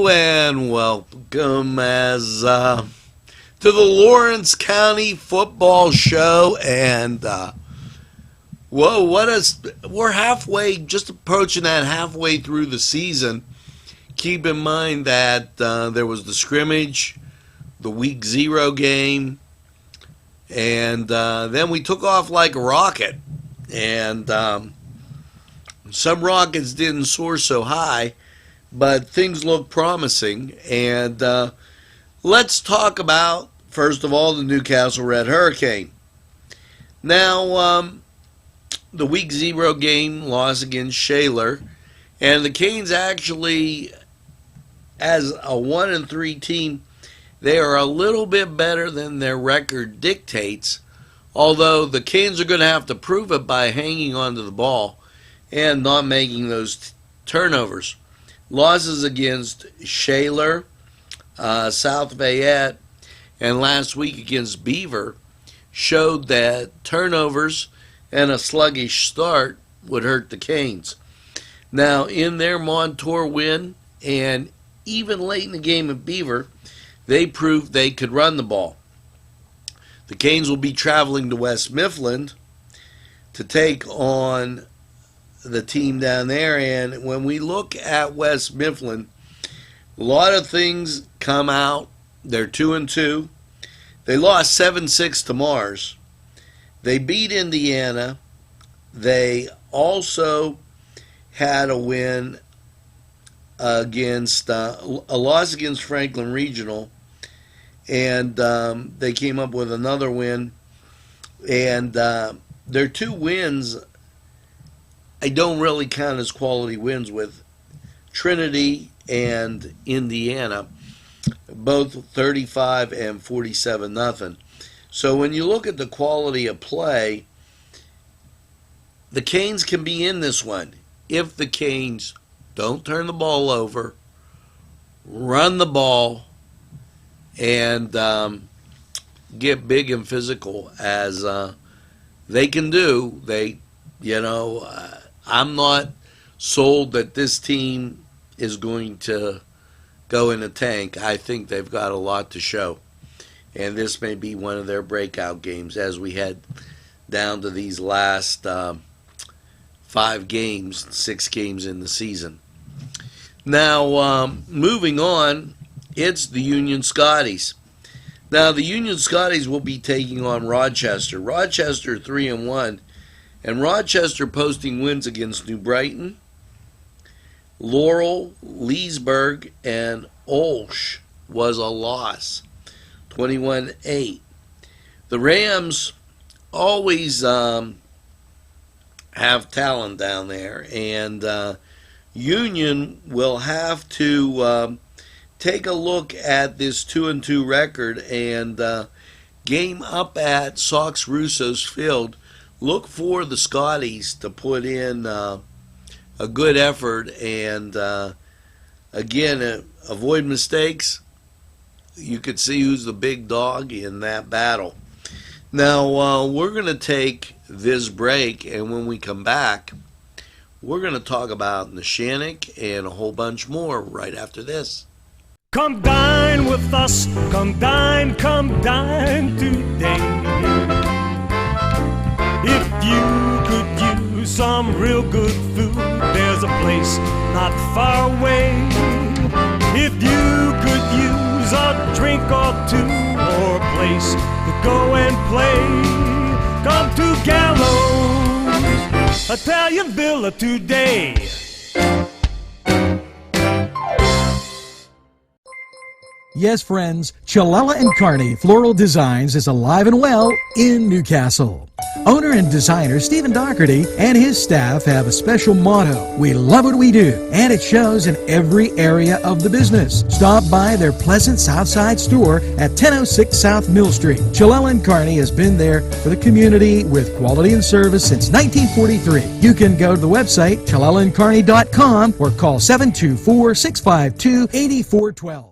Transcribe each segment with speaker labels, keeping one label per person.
Speaker 1: Hello and welcome to the Lawrence County Football Show. And we're halfway, just approaching that halfway through the season. Keep in mind that there was the scrimmage, the week 0 game, and then we took off like a rocket. And some rockets didn't soar so high, but things look promising. And let's talk about, first of all, the Newcastle Red Hurricane. Now, the week 0 game loss against Shaler, and the Canes actually, as a 1-3 team, they are a little bit better than their record dictates, although the Canes are going to have to prove it by hanging onto the ball and not making those turnovers. Losses against Shaler, South Fayette, and last week against Beaver showed that turnovers and a sluggish start would hurt the Canes. Now, in their Montour win, and even late in the game at Beaver, they proved they could run the ball. The Canes will be traveling to West Mifflin to take on the team down there. And when we look at West Mifflin, a lot of things come out. They're 2-2. They lost 7-6 to Mars. They beat Indiana. They also had a win against a loss against Franklin Regional, and they came up with another win. And their 2 wins I don't really count as quality wins, with Trinity and Indiana, both 35 and 47-0. So when you look at the quality of play, the Canes can be in this one if the Canes don't turn the ball over, run the ball, and get big and physical as they can do. I'm not sold that this team is going to go in a tank. I think they've got a lot to show, and this may be one of their breakout games as we head down to these last 5 games, 6 games in the season. Now, moving on, it's the Union Scotties. Now, the Union Scotties will be taking on Rochester. Rochester 3-1, and Rochester posting wins against New Brighton, Laurel, Leesburg, and Olsh was a loss, 21-8. The Rams always have talent down there, and Union will have to take a look at this 2-2 record and game up at Sox Russo's Field. Look for the Scotties to put in a good effort and, again, avoid mistakes. You could see who's the big dog in that battle. Now, we're going to take this break, and when we come back, we're going to talk about Neshannock and a whole bunch more right after this.
Speaker 2: Come dine with us, come dine today. If you could use some real good food, there's a place not far away. If you could use a drink or 2 or a place to go and play, come to Gallows Italian Villa today.
Speaker 3: Yes, friends, Chilella & Carney Floral Designs is alive and well in Newcastle. Owner and designer Stephen Doherty and his staff have a special motto: we love what we do, and it shows in every area of the business. Stop by their pleasant Southside store at 1006 South Mill Street. Chilella & Carney has been there for the community with quality and service since 1943. You can go to the website chilellaandcarney.com or call 724-652-8412.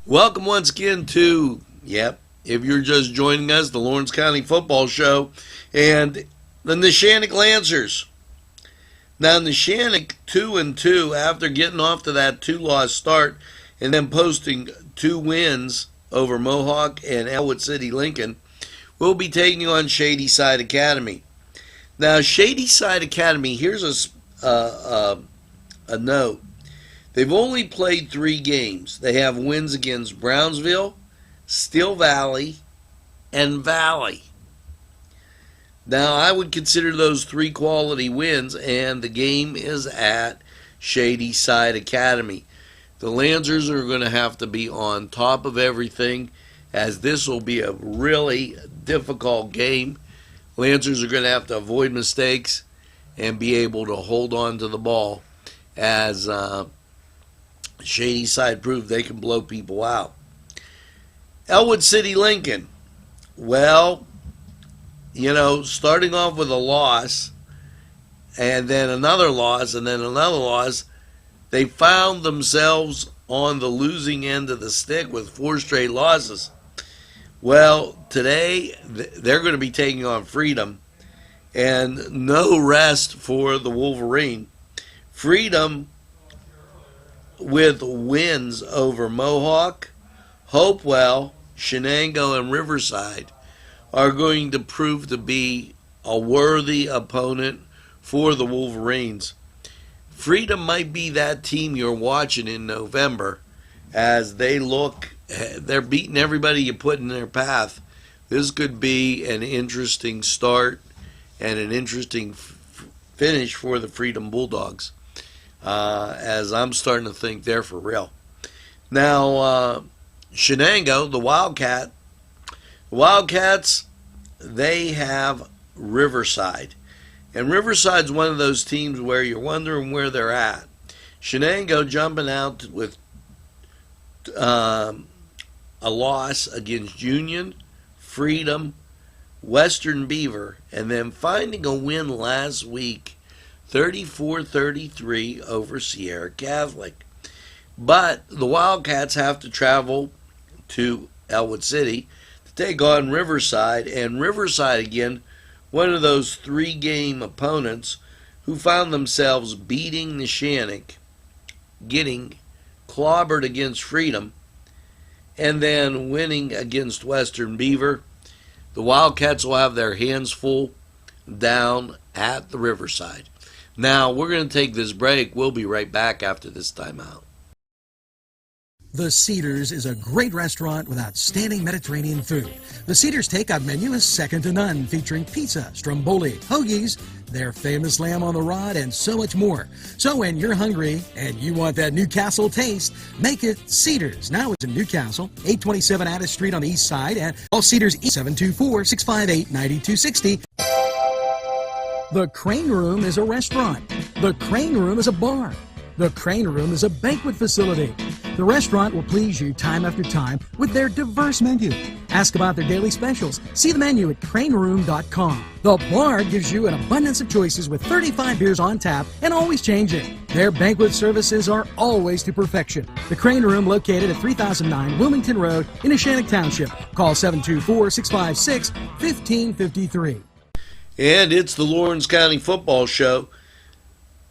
Speaker 1: Welcome once again to, if you're just joining us, the Lawrence County Football Show and the Neshannock Lancers. Now, Neshannock 2-2 after getting off to that 2-loss start and then posting 2 wins over Mohawk and Elwood City Lincoln, will be taking on Shady Side Academy. Now, Shady Side Academy, here's a note. They've only played 3 games. They have wins against Brownsville, Steel Valley, and Valley. Now, I would consider those 3 quality wins, and the game is at Shady Side Academy. The Lancers are going to have to be on top of everything, as this will be a really difficult game. Lancers are going to have to avoid mistakes and be able to hold on to the ball, as Shady Side proved they can blow people out. Elwood City Lincoln, well, starting off with a loss, and then another loss, and then another loss, they found themselves on the losing end of the stick with 4 straight losses. Well, today they're going to be taking on Freedom, and no rest for the Wolverine. Freedom, with wins over Mohawk, Hopewell, Shenango, and Riverside, are going to prove to be a worthy opponent for the Wolverines. Freedom might be that team you're watching in November, as they're beating everybody you put in their path. This could be an interesting start and an interesting finish for the Freedom Bulldogs, as I'm starting to think they're for real. Now, Shenango, the Wildcats, they have Riverside. And Riverside's one of those teams where you're wondering where they're at. Shenango jumping out with a loss against Union, Freedom, Western Beaver, and then finding a win last week, 34-33 over Sierra Catholic. But the Wildcats have to travel to Elwood City to take on Riverside, and Riverside again, one of those 3-game opponents who found themselves beating Neshannock, getting clobbered against Freedom, and then winning against Western Beaver. The Wildcats will have their hands full down at the Riverside. Now, we're going to take this break. We'll be right back after this timeout.
Speaker 3: The Cedars is a great restaurant with outstanding Mediterranean food. The Cedars takeout menu is second to none, featuring pizza, stromboli, hoagies, their famous lamb on the rod, and so much more. So when you're hungry and you want that Newcastle taste, make it Cedars. Now it's in Newcastle, 827 Addis Street on the east side, and call Cedars 724-658-9260. The Crane Room is a restaurant. The Crane Room is a bar. The Crane Room is a banquet facility. The restaurant will please you time after time with their diverse menu. Ask about their daily specials. See the menu at craneroom.com. The bar gives you an abundance of choices with 35 beers on tap and always changing. Their banquet services are always to perfection. The Crane Room, located at 3009 Wilmington Road in Neshannock Township. Call 724-656-1553.
Speaker 1: And it's the Lawrence County Football Show,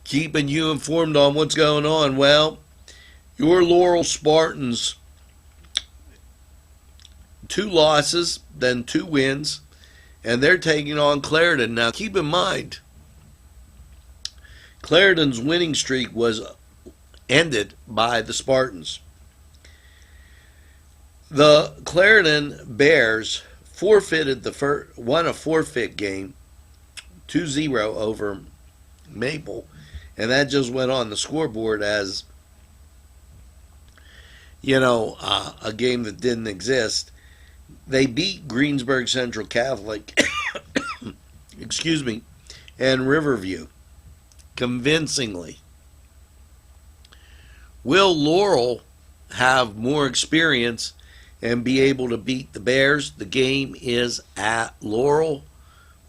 Speaker 1: keeping you informed on what's going on. Well, your Laurel Spartans, 2 losses, then 2 wins, and they're taking on Clarendon. Now, keep in mind, Clarendon's winning streak was ended by the Spartans. The Clarendon Bears won a forfeit game, 2-0 over Maple, and that just went on the scoreboard as, a game that didn't exist. They beat Greensburg Central Catholic, and Riverview convincingly. Will Laurel have more experience and be able to beat the Bears? The game is at Laurel.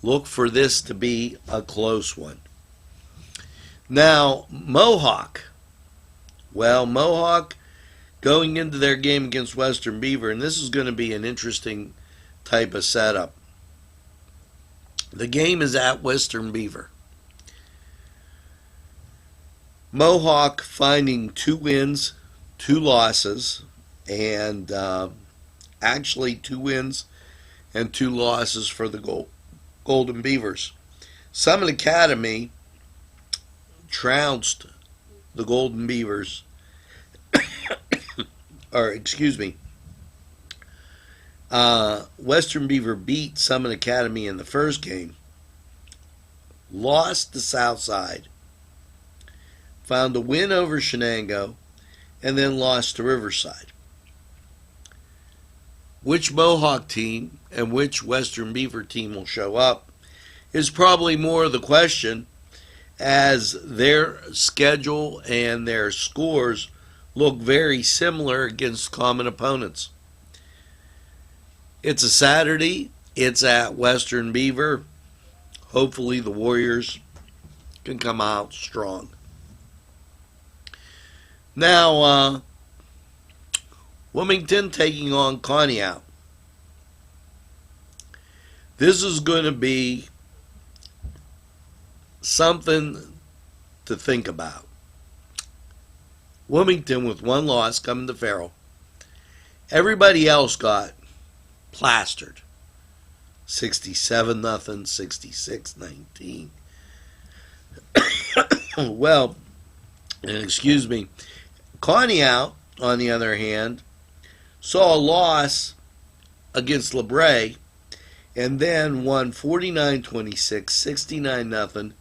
Speaker 1: Look for this to be a close one. Now, Mohawk. Well, Mohawk going into their game against Western Beaver, and this is going to be an interesting type of setup. The game is at Western Beaver. Mohawk finding 2 wins 2 losses, and actually 2 wins and 2 losses for the Golden Beavers. Summit Academy trounced the Golden Beavers, or excuse me, Western Beaver beat Summit Academy in the first game, lost to Southside, found a win over Shenango, and then lost to Riverside. Which Mohawk team and which Western Beaver team will show up is probably more of the question, as their schedule and their scores look very similar against common opponents. It's a Saturday. It's at Western Beaver. Hopefully the Warriors can come out strong. Now, Wilmington taking on Conneaut. This is going to be something to think about. Wilmington with 1 loss coming to Farrell. Everybody else got plastered. 67-0, 66-19. Well, excuse me. Conneaut, on the other hand, saw a loss against LeBray and then won 49-26, 69-0,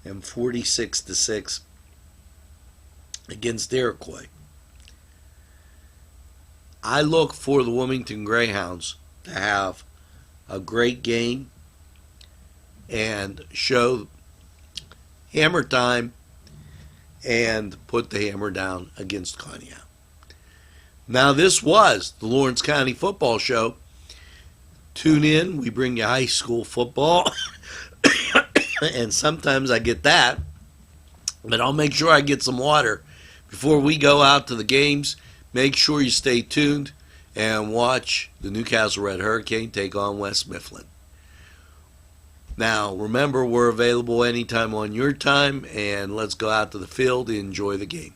Speaker 1: and 46-6 against Iroquois. I look for the Wilmington Greyhounds to have a great game and show hammer time and put the hammer down against Conneaut. Now, this was the Lawrence County Football Show. Tune in. We bring you high school football. And sometimes I get that. But I'll make sure I get some water before we go out to the games. Make sure you stay tuned and watch the Newcastle Red Hurricane take on West Mifflin. Now, remember, we're available anytime on your time, and let's go out to the field and enjoy the game.